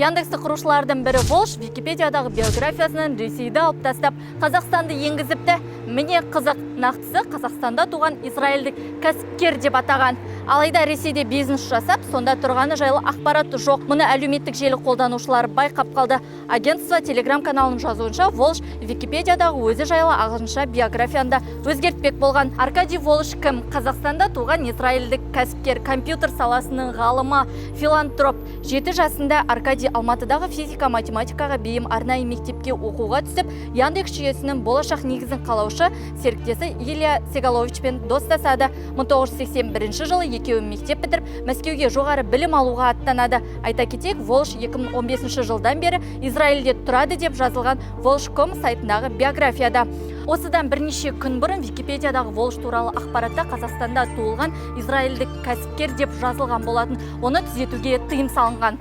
Яндексті құрушылардың бірі Волш Википедиядағы биографиясынан Ресейді алып тастап, Қазақстанды енгізіпті. Міне қызық, нақтысы Қазақстанда туған израильдік кәсіпкер деп атаған. Алайда Ресейде бизнес жасап, сонда тұрғаны жайлы ақпарат жоқ. Мұны әлеуметтік желі қолданушылары байқап қалды. Агентство Telegram каналының жазуынша, Волш Википедиядағы өзі жайлы ағылшынша биографияны өзгертпек болған. Аркадий Волш кім? Қазақстанда туған израильдік кәсіпкер, компьютер саласының ғалымы, филантроп. 7 жасында Аркадий Алматыдағы физика-математикаға бейім арнайы мектепке оқуға түсіп, Яндекс жүйесінің болашақ негізін қалаушы серіктесі Илья Сегаловичпен достасады. 1981 жылы екеуі мектеп бітіріп, Мәскеуге жоғары білім алуға аттанады. Айта кетейік, Волш 2015 жылдан бері Израильде тұрады деп жазылған Volsh.com сайтындағы биографияда. Осыдан бірнеше күн бұрын Википедиядағы Волш туралы ақпаратта Қазақстанда туылған израильдік кәсіпкер деп жазылған болатын. Оны түзетуге тыйым салынған.